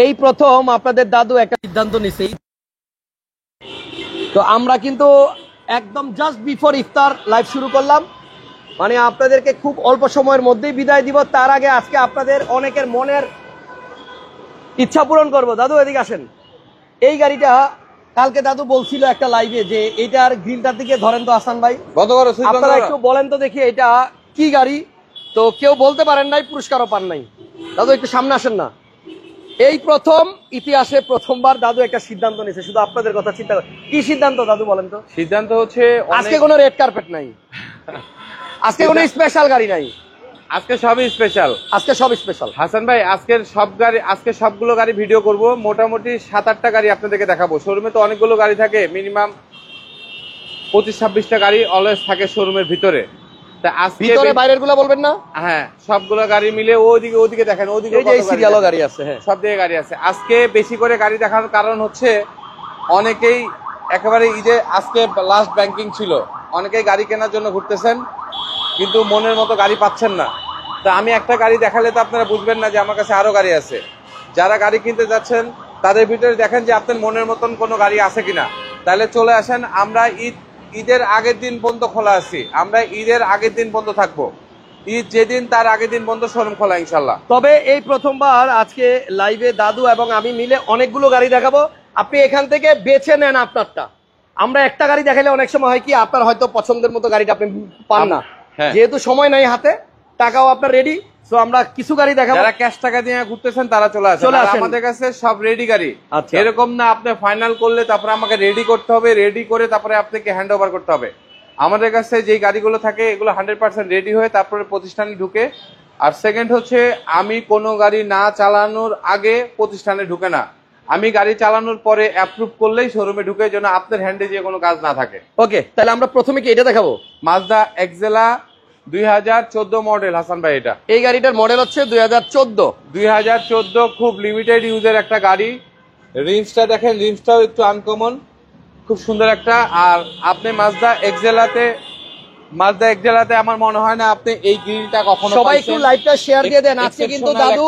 এই প্রথম আপনাদের দাদু একটা সিদ্ধান্ত নিছে। তো আমরা কিন্তু একদম জাস্ট বিফোর ইফতার লাইভ শুরু করলাম, মানে আপনাদেরকে খুব অল্প সময়ের মধ্যেই বিদায় দিব। তার আগে আজকে আপনাদের অনেকের মনের ইচ্ছা পূরণ করবো। দাদু এদিকে আসেন। এই গাড়িটা কালকে দাদু বলছিল একটা লাইভে যে এটার গ্রিলটার দিকে ধরেন তো হাসান ভাই, আপনারা একটু বলেন তো দেখি এটা কি গাড়ি। তো কেউ বলতে পারেন নাই, পুরস্কারও পান নাই। দাদু একটু সামনে আসেন না। এই প্রথম ইতিহাসে প্রথমবার দাদু একটা সিদ্ধান্ত নিয়েছে, শুধু আপনাদের কথা চিন্তা করে। কি সিদ্ধান্ত দাদু বলেন তো? সিদ্ধান্ত হচ্ছে আজকে কোনো রেড কার্পেট নাই, আজকে কোনো স্পেশাল গাড়ি নাই, আজকে সবই স্পেশাল। আজকে সব স্পেশাল। হাসান ভাই আজকে সবগুলো গাড়ি ভিডিও করব। মোটামুটি 7-8টা গাড়ি আপনাদেরকে দেখাবো। শোরুমে তো অনেকগুলো গাড়ি থাকে, মিনিমাম 25-26টা গাড়ি অলওয়েজ থাকে শোরুমের ভিতরে। তা আজকে ভিতরে বাইরের গুলো বলবেন না? হ্যাঁ, সবগুলো গাড়ি মিলে ওদিকে দেখেন, ওদিকে সিরিয়ালও গাড়ি আছে। হ্যাঁ, সব দিকে গাড়ি আছে। আজকে বেশি করে গাড়ি দেখানোর কারণ হচ্ছে অনেকেই একেবারে ঈদে আজকে লাস্ট ব্যাংকিং ছিল, অনেকেই গাড়ি কেনার জন্য ঘুরতেছেন কিন্তু মনের মতো গাড়ি পাচ্ছেন না। তা আমি একটা গাড়ি দেখালে তো আপনারা বুঝবেন না যে আমার কাছে আরো গাড়ি আছে। যারা গাড়ি কিনতে যাচ্ছেন তাদের ভিতরে দেখেন যে আপনার মনের মতন কোনো গাড়ি আছে কিনা, তাহলে চলে আসেন। আমরা ঈদের আগের দিন পর্যন্ত খোলা আছি, আমরা ঈদের আগের দিন পর্যন্ত থাকবো। ঈদ যেদিন তার আগের দিন পর্যন্ত শোরুম খোলা ইনশাল্লাহ। তবে এই প্রথমবার আজকে লাইভে দাদু এবং আমি মিলে অনেকগুলো গাড়ি দেখাবো। আপনি এখান থেকে বেছে নেন আপনারটা। আমরা একটা গাড়ি দেখালে অনেক সময় হয় কি আপনার হয়তো পছন্দের মতো গাড়িটা আপনি পান না, যেহেতু সময় নাই হাতে, টাকাও আপনার রেডি। তো আমরা কিছু গাড়ি দেখাবো। যারা ক্যাশ টাকা দিয়ে ঘুরতেছেন তারা চলে আসেন। আমাদের কাছে সব রেডি গাড়ি। এরকম না আপনি ফাইনাল করলে তারপরে আমাকে রেডি করতে হবে, রেডি করে তারপরে আপনাকে হ্যান্ড ওভার করতে হবে। আমাদের কাছে যে গাড়িগুলো থাকে এগুলো 100% রেডি হয়ে তারপরে প্রতিষ্ঠানে ঢুকে। আর সেকেন্ড হচ্ছে আমি কোনো গাড়ি না চালানোর আগে প্রতিষ্ঠানে ঢুকে না, আমি গাড়ি চালানোর পরে অ্যাপ্রুভ করলেই শোরুমে ঢুকে, যেন আপনার হ্যান্ডে যে কোনো কাজ না থাকে। ওকে, তাহলে আমরা প্রথমে কি এটা দেখাবো? Mazda Axela 2014 model. হাসান ভাই এটা এই গাড়িটার মডেল হচ্ছে 2014, খুব লিমিটেড ইউজের একটা গাড়ি। রিমসটা দেখেন, রিমসটাও একটু আনকমন, খুব সুন্দর একটা। আর আপনি মাজদা এক্সেলাতে আমার মনে হয় না আপনি এই গ্রিলটা কখনো সবাই একটু লাইভটা শেয়ার দিয়ে দেন। আজকে কিন্তু দাদু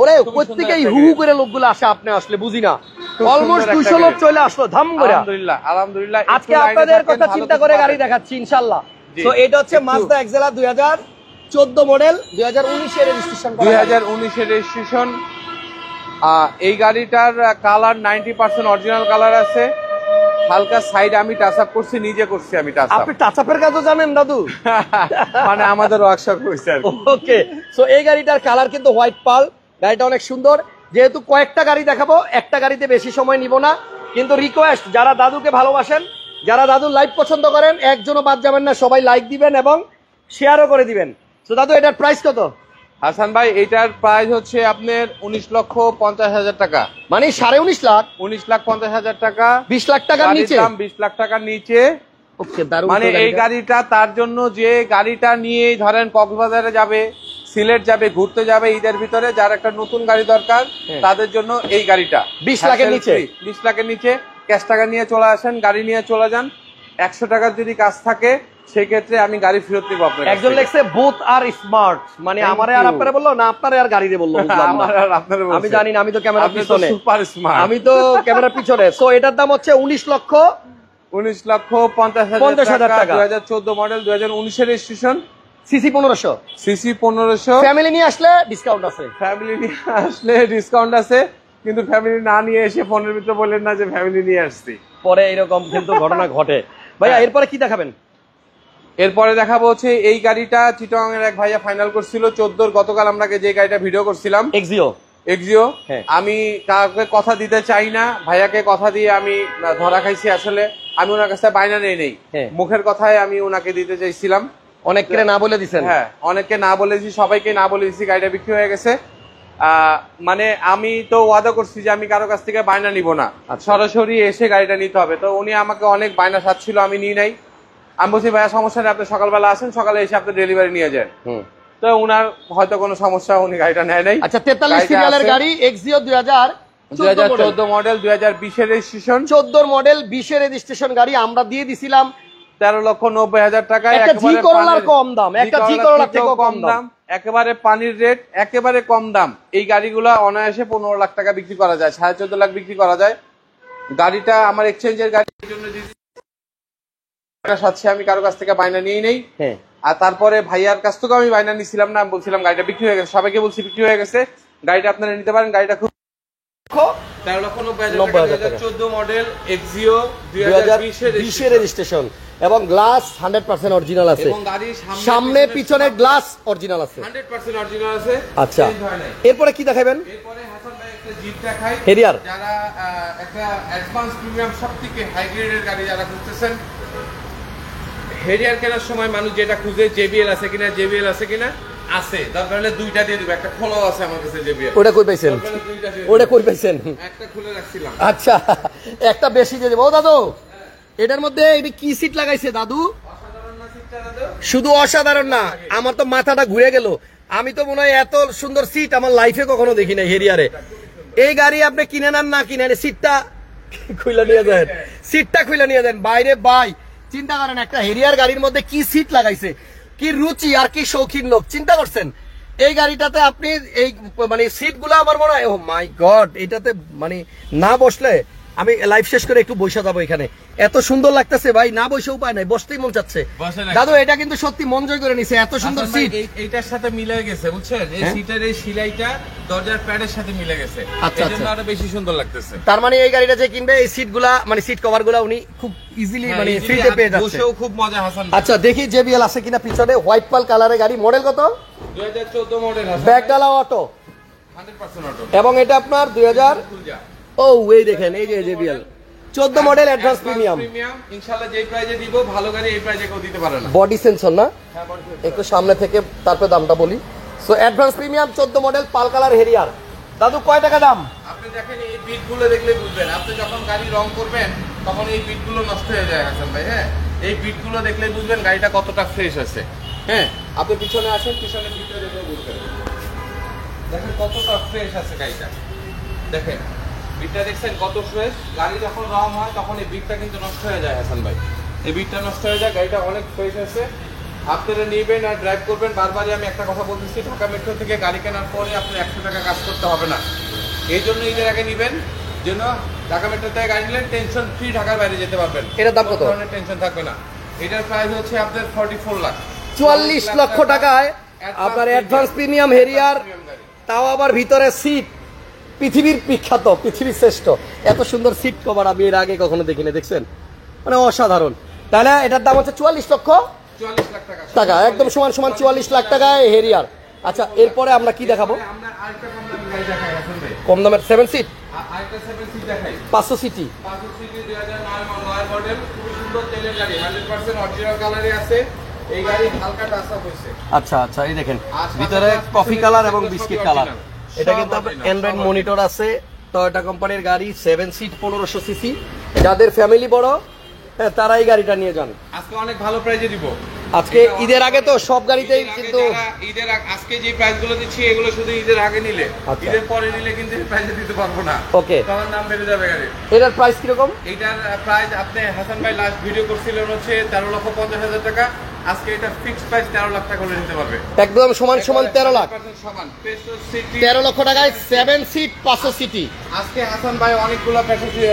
ওরে প্রত্যেকই হু করে লোকগুলো আসে, আপনি আসলে বুঝি না, অলমোস্ট 200 লোক চলে আসলো ধাম করে। আলহামদুলিল্লাহ। আজকে আপনাদের কথা চিন্তা করে গাড়ি দেখাচ্ছি ইনশাআল্লাহ। তো এটা হচ্ছে মাজদা এক্সেলা 2014 মডেল, 2019 এর রেজিস্ট্রেশন। 2019 এর রেজিস্ট্রেশন। এই গাড়িটার কালার 90% অরিজিনাল কালার আছে। হালকা সাইড আমি টাচ আপ করছি, নিজে করছি আমি টাচ আপ। আপনি টাচ আপের কাজও জানেন দাদু? মানে আমাদের ওয়ার্কশপ হইছে। ওকে, সো এই গাড়িটার কালার কিন্তু হোয়াইট পাল। গাড়িটা অনেক সুন্দর। যেহেতু কয়েকটা গাড়ি দেখাবো, একটা গাড়িতে বেশি সময় নিব না, কিন্তু রিকোয়েস্ট যারা দাদুকে ভালোবাসেন, যারা দাদুর লাইভ পছন্দ করেন, একজনও বাদ যাবেন না, সবাই লাইক দিবেন এবং শেয়ারও করে দিবেন। তো দাদু এটার প্রাইস কত? হাসান ভাই এটার প্রাইস হচ্ছে আপনার 19,50,000 টাকা, মানে 19.5 লাখ। 19,50,000 টাকা, 20 লাখ টাকার নিচে, 20 লাখ টাকার নিচে। ওকে, দারুণ। মানে এই গাড়িটা তার জন্য যে গাড়িটা নিয়ে ধরেন কক্সবাজারে যাবে, সিলেট যাবে, ঘুরতে যাবে ঈদের ভিতরে, যার একটা নতুন গাড়ি দরকার তাদের জন্য এই গাড়িটা 20 লাখের নিচে। 20 লাখের নিচে ক্যাশ টাকা নিয়ে চলে আসেন, গাড়ি নিয়ে চলে যান। 100 টাকার যদি কাজ থাকে সেক্ষেত্রে আমি গাড়ি ফেরত নিব আপনার। একজন লেখছে বোথ আর স্মার্ট, মানে আমারে আর আপনারে বললো না, আপনারে আর গাড়িতে বললো, বুঝলাম না। আমি জানি না, আমি তো ক্যামেরার পিছনে, সুপার স্মার্ট, আমি তো ক্যামেরার পিছনে। সো এটার দাম হচ্ছে 19,50,000 টাকা। 2014 মডেল, 2019 এর রেজিস্ট্রেশন, সিসি 1500। সিসি 1500। ফ্যামিলি নিয়ে আসলে ডিসকাউন্ট আছে, ফ্যামিলি নিয়ে আসলে ডিসকাউন্ট আছে, কিন্তু ফ্যামিলি না নিয়ে এসে ফোনের ভিতরে বললেন না যে ফ্যামিলি নিয়ে আসছি, পরে এরকম কিন্তু ঘটনা ঘটে। ভাইয়া এরপরে কি দেখাবেন? এরপরে দেখাবো হচ্ছে এই গাড়িটা চিটং এর এক ভাইয়া ফাইনাল করছিল 14। গতকাল আমরা যে গাড়িটা ভিডিও করছিলাম, এক্সিও। আমি কাউকে কথা দিতে চাই না, ভাইয়াকে কথা দিয়ে আমি ধরা খাইছি। আসলে আমি ওনার কাছে বাইনা নেই, মুখের কথায় আমি ওনাকে দিতে চাইছিলাম। অনেককে না বলে দিচ্ছেন? হ্যাঁ, অনেককে না বলেছি, সবাইকে না বলে দিচ্ছি। গাড়িটা বিক্রি হয়ে গেছে। মানে আমি তো ওয়াদা করছি যে আমি কারো কাছ থেকে বায়না নিব না, সরাসরি এসে গাড়িটা নিতে হবে। তো উনি আমাকে অনেক বায়না সাজছিল, আমি নিই নাই। আমি বলছি ভাইয়া সমস্যা নেই, আপনি সকালবেলা আসেন, সকালে এসে আপনি ডেলিভারি নিয়ে যান। তো উনার হয়তো কোনো সমস্যা, উনি গাড়িটা নেয় নাই। আচ্ছা, 43 সিরিয়ালের গাড়ি, এক্সিও 2014 মডেল, 2020 এর রেজিস্ট্রেশন। 14 মডেল 20 এর রেজিস্ট্রেশন গাড়ি আমরা দিয়ে দিছিলাম 13,90,000 টাকায় একটা জি করলার কম দাম, একটা জি করলার থেকে কম দাম, একেবারে পানির রেট, একেবারে কম দাম। এই গাড়িগুলো অনায়াসে 15 লাখ টাকা বিক্রি করা যায়, 14.5 লাখ বিক্রি করা যায়। গাড়িটা আমার এক্সচেঞ্জের গাড়ির জন্য সাথে আমি কারো কাছ থেকে বায়না নিয়ে নেই। হ্যাঁ, আর তারপরে ভাইয়ার কাছ থেকে আমি বায়না নিছিলাম না, আমি বলছিলাম গাড়িটা বিক্রি হয়ে গেছে, সবাইকে বলছি বিক্রি হয়ে গেছে, গাড়িটা আপনারা নিতে পারেন। গাড়িটা খুব 13,90,000 টাকা, 2014 মডেল, এক্সিও 2020 এর রেজিস্ট্রেশন এবং গ্লাস 100% অরিজিনাল আছে, এবং গাড়ির সামনে পিছনে গ্লাস অরিজিনাল আছে, 100% অরিজিনাল আছে। আচ্ছা, চেঞ্জ হয় নাই। এরপরে কি দেখাবেন? এরপরে হাসান ভাই একটা জিপ দেখাই, হেরিয়ার। যারা একটা অ্যাডভান্স প্রিমিয়াম সবথেকে হাই গ্রেডের গাড়ি যারা খুঁজতেছেন, হেরিয়ার কেনার সময় মানুষ যেটা খুঁজে জেবিএল আছে কিনা, জেবিএল আছে কিনা, আছে, দরকার হলে দুইটা দিয়ে দেবো, একটা খোলাও আছে আমার কাছে জেবিএল। ওটা কই পাইছেন? ওটা কই পাইছেন? একটা খুলে রাখছিলাম। আচ্ছা, একটা বেশি দিয়ে দেবো। ও দাদু, এটার মধ্যে এটা কি সিট লাগাইছে দাদু? অসাধারণ না সিটটা দাদু? শুধু অসাধারণ না, আমার তো মাথাটা ঘুরে গেল। আমি তো মনে হয় এত সুন্দর সিট আমার লাইফে কখনো দেখি নাই হেরিয়ারে। এই গাড়ি আপনি কিনে নেন না কিনে, সিটটা খুলে নিয়ে যান, সিটটা খুলে নিয়ে যান বাইরে। বাই, চিন্তা করেন একটা হেরিয়ার গাড়ির মধ্যে কি সিট লাগাইছে, কি রুচি আর কি শৌখিন লোক, চিন্তা করছেন? এই গাড়িটাতে আপনি এই মানে সিট গুলো আমার মনে হয়, ও মাই গড, এটাতে মানে না বসলে আমি লাইভ শেষ করে একটু বসে যাবো এখানে, এত সুন্দর লাগতেছে ভাই, না বসে উপায় নাই, বসতেই মন চাচ্ছে। দাদু এটা কিন্তু সত্যি মন জয় করে নিছে, এত সুন্দর সিট। এইটার সাথে মিলে গেছে, বুঝছেন? এই সিটের এই সিলাইটা দরজার প্যাডের সাথে মিলে গেছে, আচ্ছা, এজন্য আরো বেশি সুন্দর লাগতেছে। তার মানে এই গাড়িটা যে কিনবে, এই সিট গুলা মানে সিট কভার গুলা উনি খুব ইজিলি মানে ফ্রিতে পেয়ে যাচ্ছে, বসেও খুব মজা। হাসান, আচ্ছা দেখি জেবিএল আছে কিনা পিছনে। হোয়াইট পাল কালারের গাড়ি, মডেল কত? 2014 মডেল, ব্যাকডালা অটো, 100% অটো, এবং এটা আপনার 2000। ও এই দেখেন, এই যে জেবিএল 14 মডেল অ্যাডভান্স প্রিমিয়াম। ইনশাআল্লাহ যেই প্রাইজে দিব, ভালো গাড়ি এই প্রাইজে কেউ দিতে পারে না। বডি সেন্সর না, একটু সামনে থেকে তারপর দামটা বলি। সো অ্যাডভান্স প্রিমিয়াম 14 মডেল পাল কালার হেরিয়ার। দাদু কয় টাকা দাম? আপনি দেখেন এই বিটগুলো দেখলে বুঝবেন, আপনি যখন গাড়ি রং করবেন তখন এই বিটগুলো নষ্ট হয়ে যায় হাসান ভাই। হ্যাঁ, এই বিটগুলো দেখলে বুঝবেন গাড়িটা কতটা ফ্রেশ আছে। হ্যাঁ, আপনি পিছনে আসেন, পিছনে বিটটা দেখলে বুঝবেন, দেখেন কতটা ফ্রেশ আছে গাড়িটা। দেখেন বিটটা দেখছেন কত ফ্রেশ। গাড়ি যখন রং হয় তখন এই বিটটা কিন্তু নষ্ট হয়ে যায় হাসান ভাই, এই বিটটা নষ্ট হয়ে যায়। গাড়িটা অনেক ফ্রেশ আছে, আপনারা নিবেন আর ড্রাইভ করবেন। বারবারই আমি একটা কথা বলতেছি, ঢাকা মেট্রো থেকে গাড়ি কেনার পরে আপনার 100 টাকা কাজ করতে হবে না। এই জন্য ঈদের আগে নিবেন, যেন ঢাকা মেট্রো থেকে গাড়ি নিলেন টেনশন ফ্রি ঢাকার বাইরে যেতে পারবেন। এটার দাম কত? টেনশন থাকবে না। এটার প্রাইস হচ্ছে আপনার 44 লাখ, 44 লক্ষ টাকায় আপনার অ্যাডভান্স প্রিমিয়াম হেরিয়ার, তাও আবার ভিতরে সিট পৃথিবীর বিখ্যাত, পৃথিবীর শ্রেষ্ঠ। এত সুন্দর সিট কভার আমি এর আগে কখনো দেখিনি, দেখছেন? মানে অসাধারণ। তাহলে এটার দাম হচ্ছে 44 লক্ষ টাকা, একদম সমান সমান 44 লাখ টাকায় হেরিয়ার। আচ্ছা, এরপরে আমরা কি দেখাবো? কম দামের 7 সিট, 500 সিটি, 2009 মডেল, খুব সুন্দর তেলের গাড়ি, 100% অরিজিনাল কালারে আছে। এই গাড়ি হালকা টাচ আপ হইছে। আচ্ছা আচ্ছা, এই দেখেন ভিতরে কফি কালার এবং বিস্কিট কালার। এটা কিন্তু অ্যান্ড্রয়েড মনিটর আছে, টয়োটা কোম্পানির গাড়ি, 7 সিট, 1500 সিসি। যাদের ফ্যামিলি বড়, হ্যাঁ, তারা এই গাড়িটা নিয়ে যান। আজকে অনেক ভালো প্রাইজে দিব। আজকে ঈদের আগে তো সব গাড়িতেই কিন্তু আজকে যে প্রাইস গুলো দিচ্ছি এগুলো শুধু ঈদের আগে নিলে, ঈদের পরে নিলে কিন্তু এই প্রাইসে দিতে পারবো না। ওকে, তখন দাম বেড়ে যাবে গাড়ির। এটার প্রাইস কিরকম? এটার প্রাইস আপনি হাসান ভাই লাস্ট ভিডিও করছিলেন হচ্ছে 13,50,000 টাকা। আজকে এটা ফিক্সড প্রাইস 13 লাখ টাকা করে নিতে পারবে, একদম সমান সমান 13 লাখ, সমান 13 লক্ষ টাকায় 7 সিট 500 সিটি। আজকে হাসান ভাই অনেকগুলো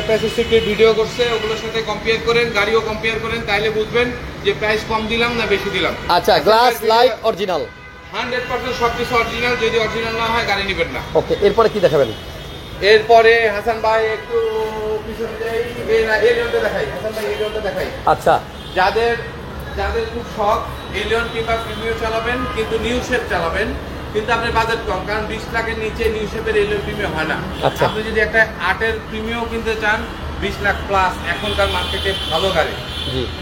প্যাসেজ সিটের ভিডিও করছে, ওগুলোর সাথে কম্পেয়ার করেন, গাড়িও কম্পেয়ার করেন, তাইলে বুঝবেন যে প্রাইস কম দিলাম না বেশি দিলাম। আচ্ছা, গ্লাস লাইট অরিজিনাল, 100% সবকিছু অরিজিনাল। যদি অরিজিনাল না হয় গাড়ি নেবেন না। ওকে, এরপরে কি দেখাবেন? এরপরে হাসান ভাই একটু পিছনে যাই, এলিয়নটা দেখাই। হাসান ভাই এলিয়নটা দেখাই। আচ্ছা, যাদের খুব শখ এলিয়ন কিংবা প্রিমিও চালাবেন, কিন্তু নিউ শেপ চালাবেন, কিন্তু আপনার বাজেট কম, কারণ 20 লাখের নিচে নিউ শেপের এলিয়ন প্রিমিও হয় না। আচ্ছা, আপনি যদি একটা 8-এর প্রিমিও কিনতে চান 20 লাখ প্লাস, এখনকার মার্কেটে ভালো গাড়ি,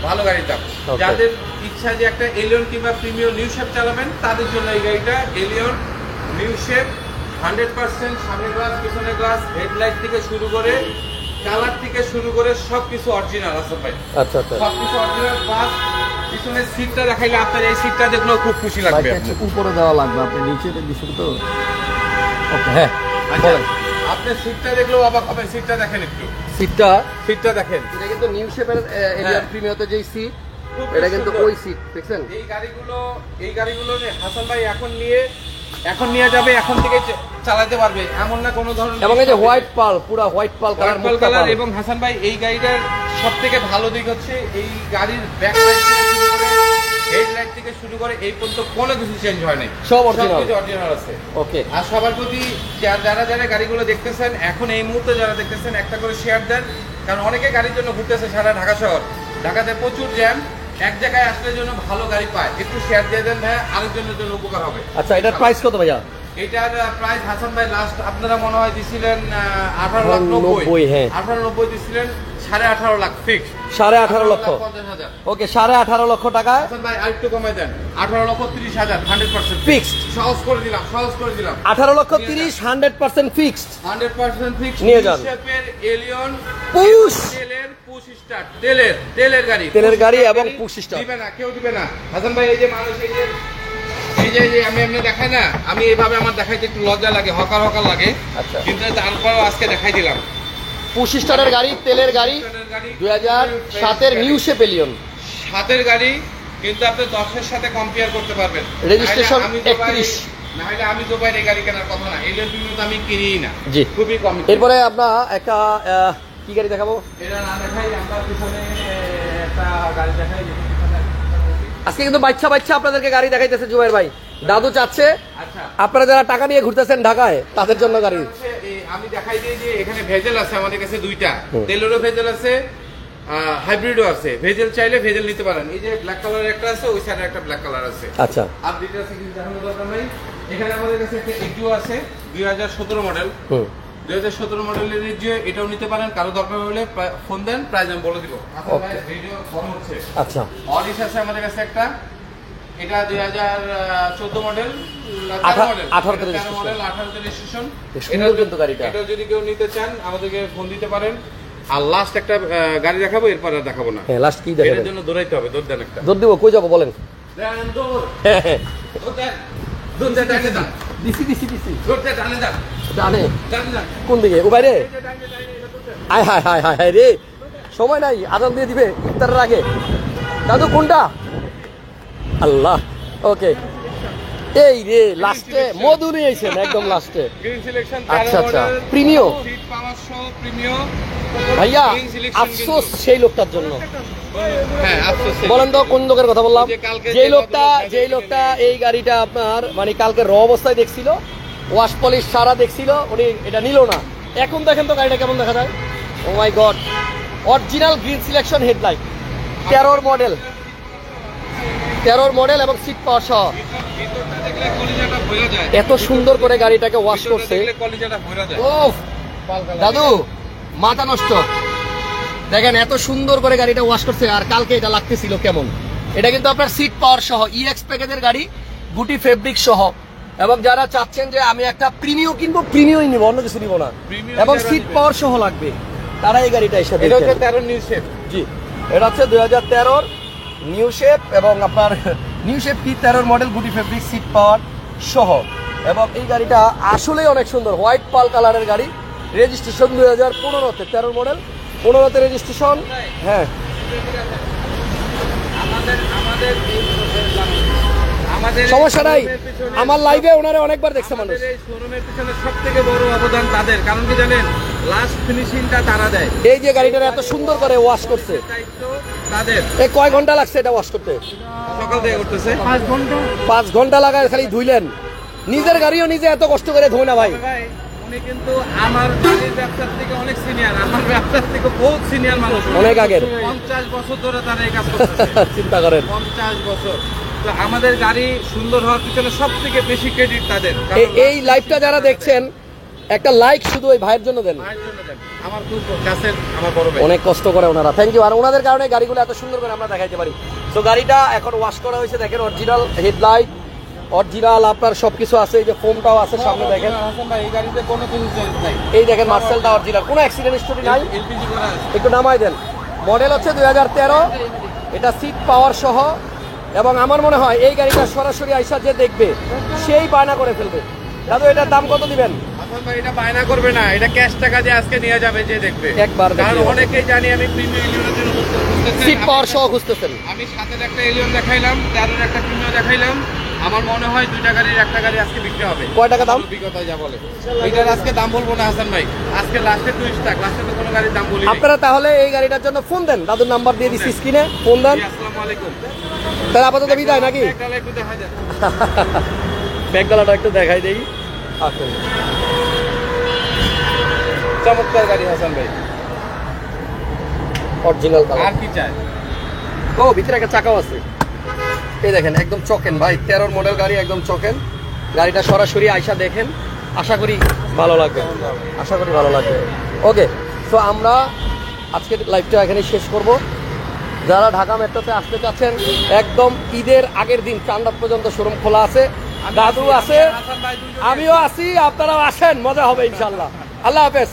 ভালো গাড়ির দাম। যাদের ইচ্ছা যে একটা এলিয়ন কিংবা প্রিমিও নিউ শেপ চালাবেন, তাদের জন্য এই গাড়িটা এলিয়ন নিউ শেপ, 100% সামনে গ্লাস, পিছনে গ্লাস, হেডলাইট থেকে শুরু করে কালার থেকে শুরু করে সবকিছু অরিজিনাল আছে ভাই। আচ্ছা আচ্ছা, সবকিছু অরিজিনাল। প্লাস পিছনের সিটটা দেখাইলে আপনার এই সিটটা দেখলেও খুব খুশি লাগবে। উপরে দেওয়া লাগবে, আপনি নিচে দিচ্ছেন তো। ওকে, হ্যাঁ, আপনি সিটটা দেখলেও অবাক হবেন। সিটটা দেখেন একটু, সিটটা সিটটা দেখেন। এটা কিন্তু নিউ শেপের এলিয়ন প্রিমিয়াতে যেই সিট, খুবই এটা কিন্তু সুন্দর। ওই সিট দেখছেন। এই গাড়িগুলো হাসান ভাই এখন নিয়ে যাবে, এখন থেকে চালাতে পারবে এমন না কোনো ধরনের। এবং এই যে হোয়াইট পাল, পুরো হোয়াইট পাল কালার, পার্পল কালার। এবং হাসান ভাই এই গাড়িটার সব থেকে ভালো দিক হচ্ছে এই গাড়ির ব্যাক লাইট থেকে শুরু করে হেডলাইট থেকে শুরু করে এই পর্যন্ত কোনো কিছু চেঞ্জ হয় নাই, সব অরিজিনাল অরিজিনাল আছে। ওকে। আর সবার প্রতি যারা গাড়িগুলো দেখতেছেন এখন এই মুহূর্তে যারা দেখতেছেন একটা করে শেয়ার দেন, কারণ অনেকে গাড়ির জন্য ঘুরতেছে সারা ঢাকা শহর। ঢাকাতে প্রচুর জ্যাম, এক জায়গায় আসলে জন্য ভালো গাড়ি পায়, একটু শেয়ার দিয়ে দেন ভাই, আরেকজনের জন্য উপকার হবে। আচ্ছা, এটার প্রাইস কত ভাইয়া? এটার প্রাইস হাসান ভাই লাস্ট আপনারা মনে হয় দিছিলেন 18,90,000। হ্যাঁ 18,90,000 দিছিলেন, 18.5 লাখ ফিক্স। 18.5 লক্ষ। 50,000। ওকে, 18.5 লক্ষ টাকা হাসান ভাই আরেকটু কমাই দেন, 18,30,000 100% ফিক্সড। সহজ করে দিলাম। 18,30,000 100% ফিক্সড 100% ফিক্স নিয়ে যান। শেপের এলিয়ন পুশ তেলের পুশ স্টার্ট, তেলের গাড়ি, তেলের গাড়ি এবং পুশ স্টার্ট। দিবে না, কেউ দিবে না। হাসান ভাই এই যে মানুষ এই যে আমি এমনি দেখাই না, আমি এইভাবে আমার দেখাইতে একটু লজ্জা লাগে, হকার লাগে। আচ্ছা। কিন্তু তারপরেও আজকে দেখাই দিলাম। পুশ স্টারের গাড়ি, তেলের গাড়ি, 2007 এর নিউ শেপ এলিয়ন, 7 গাড়ি, কিন্তু আপনি 10 সাথে কম্পেয়ার করতে পারবেন। রেজিস্ট্রেশন নাহলে 31। নাহলে আমি দুবাইয়ের এই গাড়ি কেনার কথা না, এলিয়ন তো আমি কিনিই না। জি। খুবই কম। এরপরে আমরা একটা কি গাড়ি দেখাবো? এটা না দেখাই আমরা পিছনে একটা গাড়ি দেখাই। আজকে কিন্তু বাচ্চা আপনাদেরকে গাড়ি দেখাইতেছে জুবাইর ভাই। দাদু চাচ্ছে আচ্ছা, আপনারা যারা টাকা নিয়ে ঘুরতেছেন ঢাকায় তাদের জন্য গাড়ি। আমি দেখাই দিই যে এখানে ভেজেল আছে আমাদের কাছে দুইটা, তেলেরও ভেজেল আছে, হাইব্রিডও আছে। ভেজেল চাইলে ভেজেল নিতে পারেন। এই যে ব্ল্যাক কালার একটা আছে, ওই সাইডে একটা ব্ল্যাক কালার আছে। আচ্ছা, আর দুইটা আছে কিন্তু দেখানোর দরকার নাই। এখানে আমাদের কাছে একটা এক্টিও আছে 2017 মডেল। 2017 মডেলের রিজিও, এটাও নিতে পারেন। কারো দরকার হলে ফোন দেন, প্রাইস আমি বলে দিব। ভিডিও ফোন হচ্ছে। আচ্ছা, অলিশ আছে আমাদের কাছে একটা, এটা 2014 মডেল, 18 তে রেজিস্ট্রেশন। সুন্দর কিন্তু গাড়িটা। এটা যদি কেউ নিতে চান আমাদেরকে ফোন দিতে পারেন। আর লাস্ট একটা গাড়ি দেখাবো, এরপর আর দেখাবো না। হ্যাঁ, লাস্ট কি এর দেখাবেন? জন্য দৌড়াইতে হবে, দৌড় দেন একটা। দৌড় দিব, কই যাবো বলেন? দেন দৌড়, হ্যাঁ, হ্যাঁ। দৌড় দেন, দৌড় দেন, ডানে যান, দিছি, দৌড় দেন, ডানে যান, ডানে। ডানে যান। কোন দিকে? ও বাইরে। এই যে ডানে, এটা দৌড় দেন। হায় হায় হায় হায় হায় রে, সময় নাই, আজান দিয়ে দিবে ইফতারের আগে। দাদু কোনটা? আল্লাহ। ওকে, এই রে লাস্টে মধু নিয়ে আইছেন একদম লাস্টে। গ্রিন সিলেকশন, আচ্ছা, আচ্ছা, প্রিমিও। সিট পাওয়ার সহ প্রিমিও। ভাইয়া Green selection আফসোস সেই লোকটার জন্য। হ্যাঁ, আফসোস। বলেন তো কোন লোকের কথা বললাম? যে কালকে যেই যে লোকটা এই গাড়িটা আপনার মানে কালকে র অবস্থায় দেখছিল, ওয়াশ পলিশ সারা দেখছিল, উনি এটা নিল না। এখন দেখেন তো গাড়িটা কেমন দেখা যায়। Oh my god, original green selection headlight, 13 model এবং সিট পাওয়ার সহ। ভিতরটা দেখলে কলিজাটা ভরে যায়। এত সুন্দর করে গাড়িটাকে ওয়াশ করছে। দেখলে কলিজাটা ভরে যায়। ওফ দাদু, মাথা নষ্ট। দেখেন এত সুন্দর করে গাড়িটা ওয়াশ করছে, আর কালকে এটা লাগতেছিল কেমন। এটা কিন্তু আপনার সিট পাওয়ার সহ, ইএক্স প্যাকেজের গাড়ি, গুটি ফেব্রিক সহ। এবং যারা চাচ্ছেন যে আমি একটা প্রিমিও কিনবো, প্রিমিওই নিব, অন্য কিছু নিব না, Premium এবং যারা সিট নেবে। পাওয়ার সহ লাগবে, তারা এই গাড়িটা এসে এটা হচ্ছে দেখেন। 13 নিউ শেপ। জি, এটা হচ্ছে 2013 নিউ শেপ, এবং আপনার নিউ শেপ কি 13 মডেল, গুটি ফেব্রিক, সিট পাওয়ার সহ। এবং এই গাড়িটা আসলেই অনেক সুন্দর, হোয়াইট পাল কালারের গাড়ি। রেজিস্ট্রেশন 2015-তে, 13 মডেল, 15-তে রেজিস্ট্রেশন। হ্যাঁ, আমাদের সমস্যা নাই, আমার লাইভে ওনারে অনেকবার দেখছে মানুষ। এই শোরুমের পিছনে সবথেকে বড় অবদান তাদের, কারণ কি জানেন, লাস্ট ফিনিশিংটা তারা দেয়। এই যে গাড়িটা এত সুন্দর করে ওয়াশ করছে, দায়িত্ব তাদের। এই কয় ঘন্টা লাগছে এটা ওয়াশ করতে? সকাল থেকে করতেছে 5 ঘন্টা লাগায় খালি ধুইলেন। নিজের গাড়িও নিজে এত কষ্ট করে ধোয় না ভাই। ভাই, উনি কিন্তু আমার গাড়ির ব্যবসার থেকে অনেক সিনিয়র, আমার ব্যবসার থেকে বহুত সিনিয়র মানুষ, অনেক আগের। 50 বছর ধরে তারা এই কাজ করতেছে। চিন্তা করেন, 50 বছর। তো আমাদের গাড়ি সুন্দর হওয়ার পিছনে সব থেকে বেশি ক্রেডিট তাদের। এই লাইভটা যারা দেখছেন একটা লাইক শুধু ওই ভাইয়ের জন্য দেন। মায়ের জন্য দেন। আমার খুব কাছের আমার বড় ভাই। অনেক কষ্ট করে ওনারা, থ্যাংক ইউ। আর ওনাদের কারণে গাড়িগুলো এত সুন্দর করে আমরা দেখাইতে পারি। তো গাড়িটা এখন ওয়াশ করা হয়েছে, দেখেন অরিজিনাল হেডলাইট, অরিজিনাল আপনার সবকিছু আছে। এই যে ফোমটাও আছে সামনে দেখেন। হাসান ভাই, এই গাড়িতে কোনো কিছু চেঞ্জ নাই। এই দেখেন মার্সেলটা অরিজিনাল, কোনো অ্যাক্সিডেন্ট হিস্টরি নাই। এলপিজি করা আছে। একটু নামাই দেন। মডেল হচ্ছে 2013, এটা সিট পাওয়ার সহ। এবং আমার মনে হয় এই গাড়িটা সরাসরি আইসা যে দেখবে সেই বায়না করে ফেলবে। দাদু, এটার দাম কত দিবেন? হাসান ভাই এটা বায়না করবে না, এটা ক্যাশ টাকা দিয়ে আজকে নিয়ে যাবে যে দেখবে। একবার কারণ দেখিয়ে। অনেকেই জানি আমি প্রিমিয়াম এলিয়নের জন্য খুঁজতেছি। সিট পাওয়ার সহ খুঁজতেছেন। আমি 7-এর একটা এলিয়ন দেখাইলাম, 13-এর একটা প্রিমিয়াম দেখাইলাম। আমার মনে হয় 2টা গাড়ির একটা গাড়ি আজকে বিক্রি হবে। কয় টাকা দাম? অভিজ্ঞতায় যা বলে। এটার আজকে দাম বলবো না হাসান ভাই, আজকে লাস্টে 2 স্টাক, লাস্টে তো কোনো গাড়ির দাম বলি নাই। আপনারা তাহলে এই গাড়িটার জন্য ফোন দেন, দাদুর নাম্বার দিয়ে দিচ্ছি স্ক্রিনে, ফোন দেন। জি, আসসালামু আলাইকুম। তাহলে আপাতত বিদায় নাকি? একটা একটু দেখা যায়। ব্যাগডালাটা একটু দেখাই দেই। আসুন। চমৎকার গাড়ি হাসান ভাই, অরিজিনাল কালার। আর কি চাই? ও ভিতরে একটা চাকাও আছে। এই দেখেন একদম চকেন ভাই, 13 মডেল গাড়ি, একদম চকেন। গাড়িটা সরাসরি আইসা দেখেন, আশা করি ভালো লাগবে, আশা করি ভালো লাগবে। ওকে, তো আমরা আজকের লাইভটা এখানে শেষ করব। যারা ঢাকা মেট্রোতে আসতে চাচ্ছেন, একদম ঈদের আগের দিন চান্দাত পর্যন্ত শোরুম খোলা আছে, দাদু আছে, হাসান ভাই দুইজন আমিও আছি, আপনারাও আসেন, মজা হবে ইনশাল্লাহ। আল্লাহ হাফেজ।